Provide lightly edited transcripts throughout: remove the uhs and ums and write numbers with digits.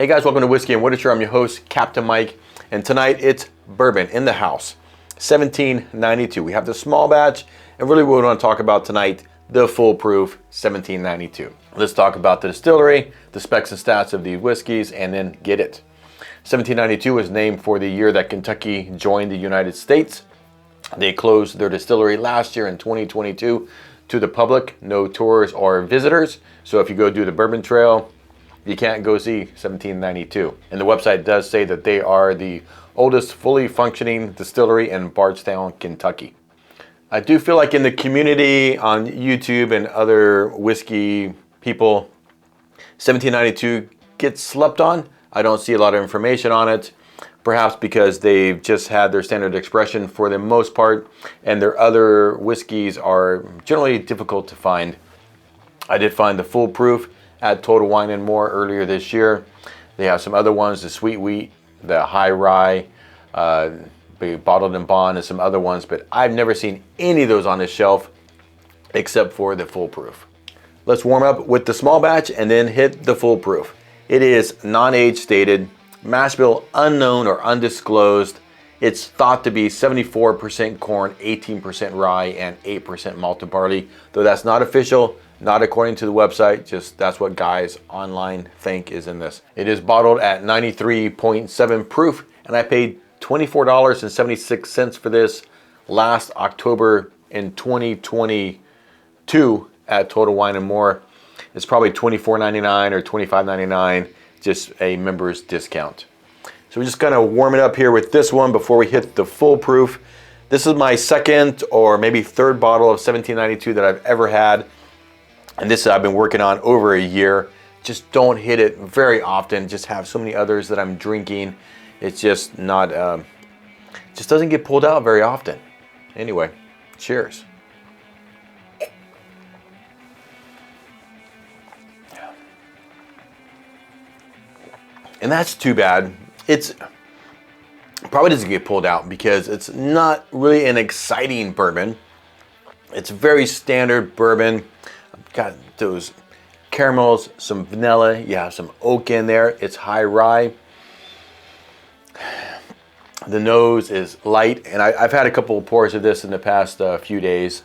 Hey guys, welcome to Whiskey and Literature. I'm your host, Captain Mike, and tonight it's bourbon in the house, 1792. We have the small batch, and really what we want to talk about tonight, the full proof 1792. Let's talk about the distillery, the specs and stats of these whiskeys, and then get it. 1792 was named for the year that Kentucky joined the United States. They closed their distillery last year in 2022 to the public, no tours or visitors. So if you go do the Bourbon Trail, you can't go see 1792. And the website does say that they are the oldest fully functioning distillery in Bardstown, Kentucky. I do feel like in the community on YouTube and other whiskey people, 1792 gets slept on. I don't see a lot of information on it, perhaps because they've just had their standard expression for the most part, and their other whiskeys are generally difficult to find. I did find the full proof at Total Wine & More earlier this year. They have some other ones, the Sweet Wheat, the High Rye, Bottled and Bond, and some other ones, but I've never seen any of those on this shelf except for the full proof. Let's warm up with the small batch and then hit the full proof. It is non-age stated, Mashbill unknown or undisclosed. It's thought to be 74% corn, 18% rye, and 8% malted barley, though that's not official. Not according to the website, just that's what guys online think is in this. It is bottled at 93.7 proof, and I paid $24.76 for this last October in 2022 at Total Wine & More. It's probably $24.99 or $25.99, just a member's discount. So we're just gonna warm it up here with this one before we hit the full proof. This is my second or maybe third bottle of 1792 that I've ever had. And this I've been working on over a year. Just don't hit it very often. Just have so many others that I'm drinking. It's just not, just doesn't get pulled out very often. Anyway, cheers. And that's too bad. It's probably doesn't get pulled out because it's not really an exciting bourbon. It's very standard bourbon. Got those caramels, some vanilla, you have some oak in there. It's high rye. The nose is light, and I've had a couple of pours of this in the past few days.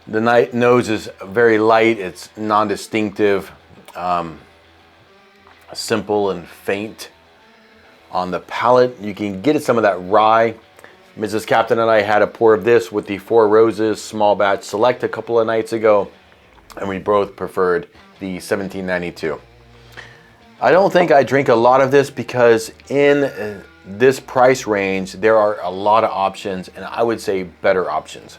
The nose is very light. It's non-distinctive, simple and faint. On the palate, you can get some of that rye. Mrs. Captain and I had a pour of this with the Four Roses small batch select a couple of nights ago, and we both preferred the 1792. I don't think I drink a lot of this because in this price range, there are a lot of options, and I would say better options.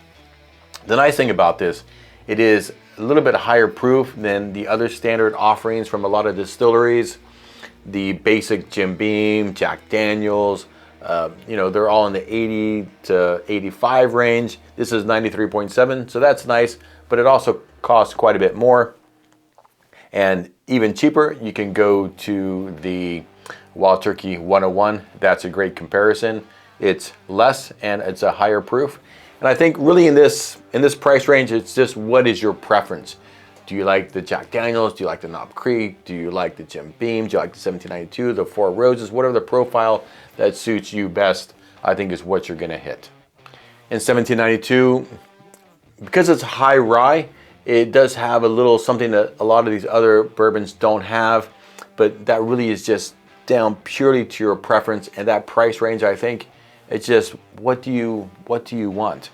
The nice thing about this, it is a little bit higher proof than the other standard offerings from a lot of distilleries. The basic Jim Beam, Jack Daniels, they're all in the 80 to 85 range. This is 93.7, so that's nice, but it also costs quite a bit more. And even cheaper, you can go to the Wild Turkey 101. That's a great comparison. It's less and it's a higher proof. And I think really in this price range, it's just what is your preference? Do you like the Jack Daniels? Do you like the Knob Creek? Do you like the Jim Beam? Do you like the 1792, the Four Roses? Whatever the profile that suits you best, I think is what you're gonna hit. In 1792, because it's high rye, it does have a little something that a lot of these other bourbons don't have, but that really is just down purely to your preference, and that price range, I think, it's just what do you want?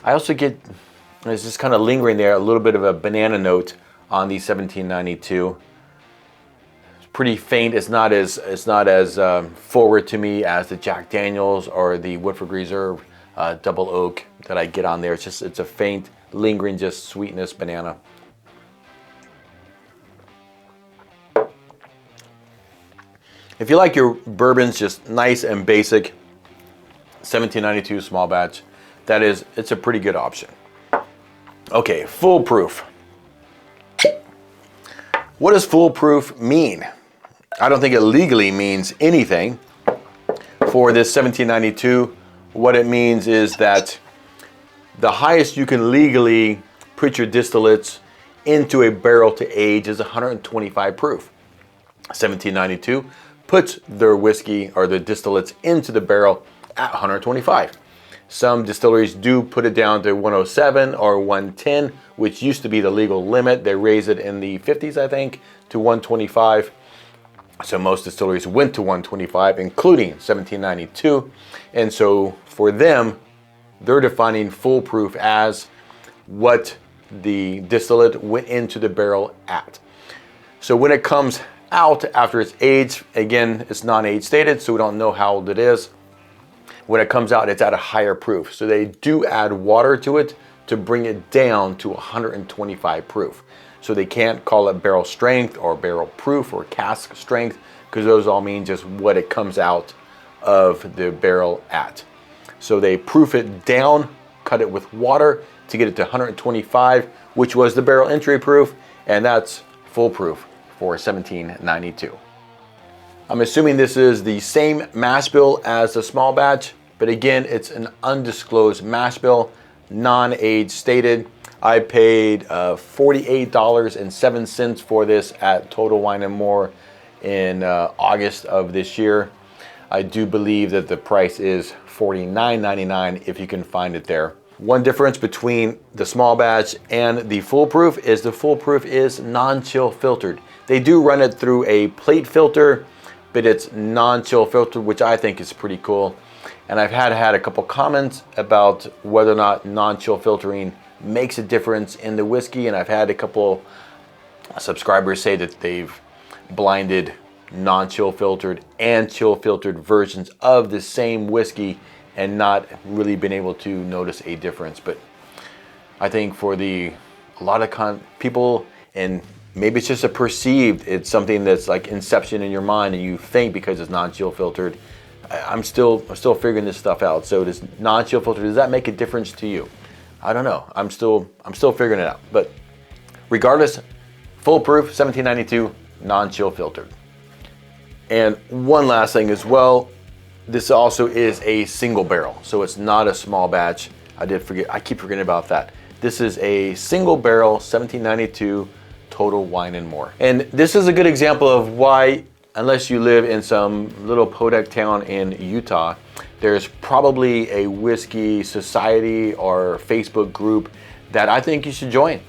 I also get, it's just kind of lingering there, a little bit of a banana note on the 1792. It's pretty faint. It's not as forward to me as the Jack Daniels or the Woodford Reserve Double Oak that I get on there. It's a faint, lingering, just sweetness banana. If you like your bourbons just nice and basic, 1792 small batch, it's a pretty good option. Okay, full proof. What does full proof mean? I don't think it legally means anything. For this 1792, what it means is that the highest you can legally put your distillates into a barrel to age is 125 proof. 1792 puts their whiskey or the distillates into the barrel at 125. Some distilleries do put it down to 107 or 110, which used to be the legal limit. They raised it in the 50s, I think, to 125. So most distilleries went to 125, including 1792. And so for them, they're defining foolproof as what the distillate went into the barrel at. So when it comes out after it's aged, again, it's non-age stated, so we don't know how old it is. When it comes out, it's at a higher proof. So they do add water to it to bring it down to 125 proof. So they can't call it barrel strength or barrel proof or cask strength, because those all mean just what it comes out of the barrel at. So they proof it down, cut it with water to get it to 125, which was the barrel entry proof, and that's foolproof for 1792. I'm assuming this is the same mash bill as the small batch, but again, it's an undisclosed mash bill, non-age stated. I paid $48.07 for this at Total Wine & More in August of this year. I do believe that the price is $49.99 if you can find it there. One difference between the small batch and the foolproof is the foolproof is non-chill filtered. They do run it through a plate filter, but it's non-chill filtered, which I think is pretty cool. And I've had a couple comments about whether or not non-chill filtering makes a difference in the whiskey, and I've had a couple subscribers say that they've blinded non-chill filtered and chill filtered versions of the same whiskey and not really been able to notice a difference. But I think for a lot of people, and maybe it's just a perceived, it's something that's like inception in your mind and you think because it's non-chill filtered. I'm still figuring this stuff out. So does non-chill filtered, does that make a difference to you? I don't know. I'm still figuring it out. But regardless, foolproof, 1792, non-chill filtered. And one last thing as well, this also is a single barrel, so it's not a small batch. I keep forgetting about that. This is a single barrel 1792 Total Wine & More. And this is a good example of why, unless you live in some little podunk town in Utah, there's probably a whiskey society or Facebook group that I think you should join.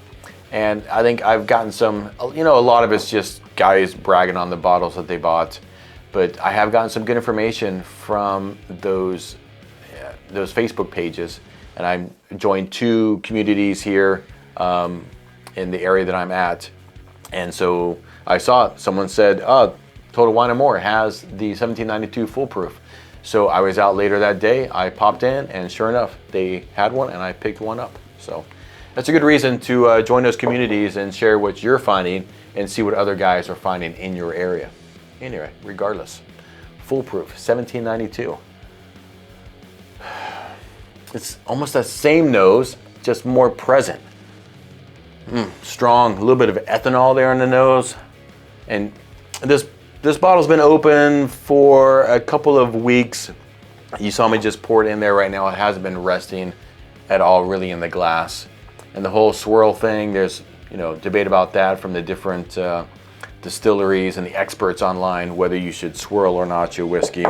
And I think I've gotten some, a lot of it's just guys bragging on the bottles that they bought. But I have gotten some good information from those Facebook pages, and I joined 2 communities here in the area that I'm at. And so I saw someone said, Total Wine & More has the 1792 foolproof. So I was out later that day, I popped in, and sure enough, they had one and I picked one up. So that's a good reason to join those communities and share what you're finding and see what other guys are finding in your area. Anyway, regardless, foolproof, 1792. It's almost the same nose, just more present. Strong, a little bit of ethanol there in the nose. And this bottle's been open for a couple of weeks. You saw me just pour it in there right now. It hasn't been resting at all really in the glass. And the whole swirl thing, there's debate about that from the different distilleries and the experts online, whether you should swirl or not your whiskey.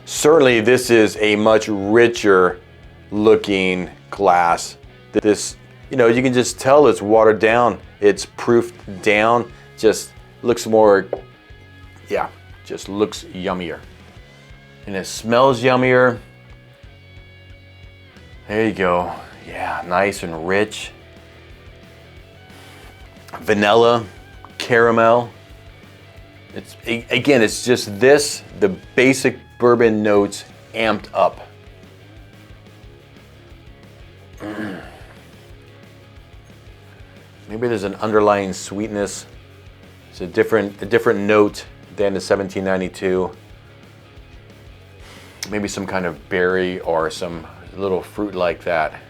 Certainly this is a much richer looking glass. This, you can just tell it's watered down, it's proofed down, just looks more, just looks yummier. And it smells yummier. There you go. Yeah, nice and rich. Vanilla, caramel. It's just the basic bourbon notes amped up. Maybe there's an underlying sweetness. It's a different note than the 1792. Maybe some kind of berry or some little fruit like that.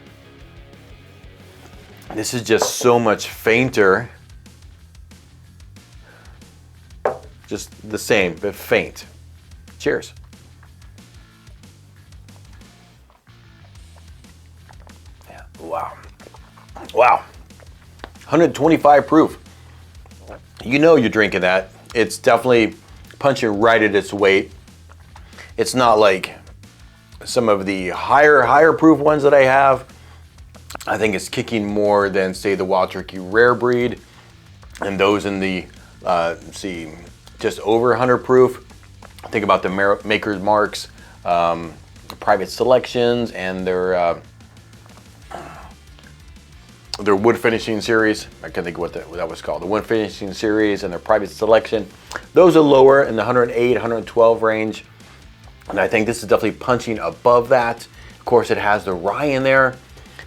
This is just so much fainter. Just the same, but faint. Cheers. Yeah. Wow. 125 proof. You're drinking that. It's definitely punching right at its weight. It's not like some of the higher proof ones that I have. I think it's kicking more than, say, the Wild Turkey Rare Breed and those in the, just over 100 proof. Think about the Maker's Marks, Private Selections, and their wood finishing series. I can't think of what that was called. The wood finishing series and their Private Selection. Those are lower in the 108, 112 range. And I think this is definitely punching above that. Of course, it has the rye in there.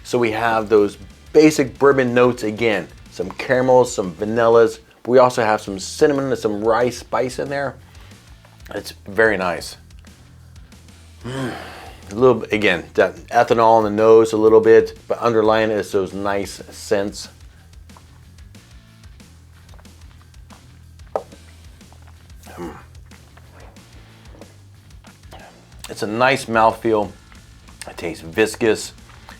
So we have those basic bourbon notes again. Some caramels, some vanillas. But we also have some cinnamon and some rye spice in there. It's very nice. A little bit, again, that ethanol in the nose a little bit, but underlying is those nice scents. It's a nice mouthfeel. It tastes viscous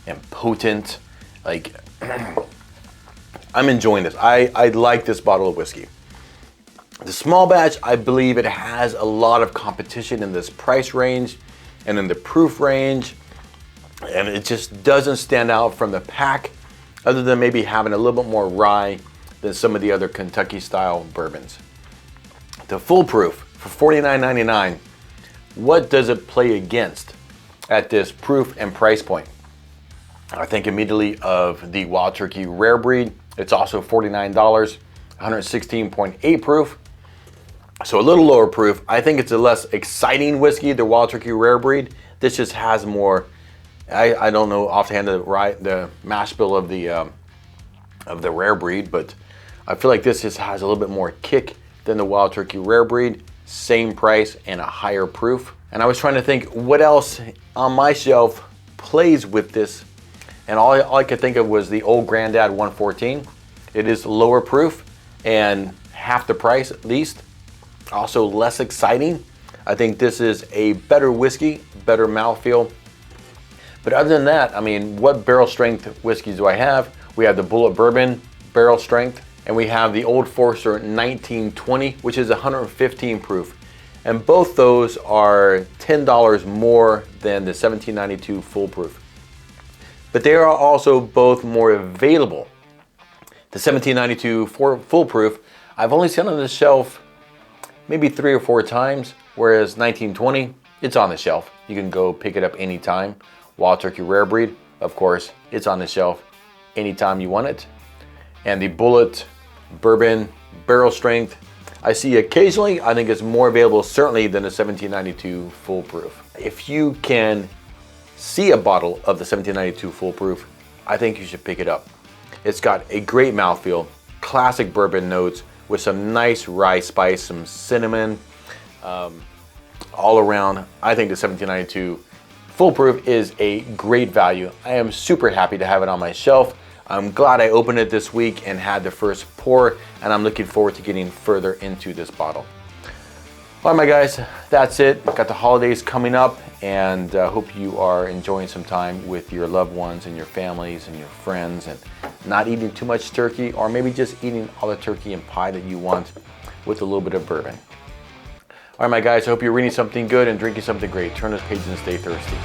and potent. Like, I'm enjoying this. I like this bottle of whiskey. The small batch, I believe it has a lot of competition in this price range and in the proof range. And it just doesn't stand out from the pack, other than maybe having a little bit more rye than some of the other Kentucky style bourbons. The full proof for $49.99. What does it play against at this proof and price point? I think immediately of the Wild Turkey Rare Breed. It's also $49, 116.8 proof. So a little lower proof. I think it's a less exciting whiskey, the Wild Turkey Rare Breed. This just has more, I don't know offhand the mash bill of the Rare Breed, but I feel like this just has a little bit more kick than the Wild Turkey Rare Breed. Same price and a higher proof. And I was trying to think what else on my shelf plays with this, and all I could think of was the Old Grandad 114. It is lower proof and half the price at least. Also less exciting. I think this is a better whiskey, better mouthfeel. But other than that, I mean, what barrel strength whiskeys do I have? We have the Bulleit Bourbon barrel strength, and we have the Old Forester 1920, which is 115 proof. And both those are $10 more than the 1792 full proof. But they are also both more available. The 1792 full proof, I've only seen on the shelf maybe 3 or 4 times, whereas 1920, it's on the shelf. You can go pick it up anytime. Wild Turkey Rare Breed, of course, it's on the shelf anytime you want it. And the Bulleit Bourbon barrel strength, I see occasionally. I think it's more available certainly than the 1792 full proof. If you can see a bottle of the 1792 full proof, I think you should pick it up. It's got a great mouthfeel, classic bourbon notes with some nice rye spice, some cinnamon, all around. I think the 1792 full proof is a great value. I am super happy to have it on my shelf. I'm glad I opened it this week and had the first pour, and I'm looking forward to getting further into this bottle. All right, my guys, that's it. Got the holidays coming up, and hope you are enjoying some time with your loved ones and your families and your friends, and not eating too much turkey, or maybe just eating all the turkey and pie that you want with a little bit of bourbon. All right, my guys, I hope you're reading something good and drinking something great. Turn those pages and stay thirsty.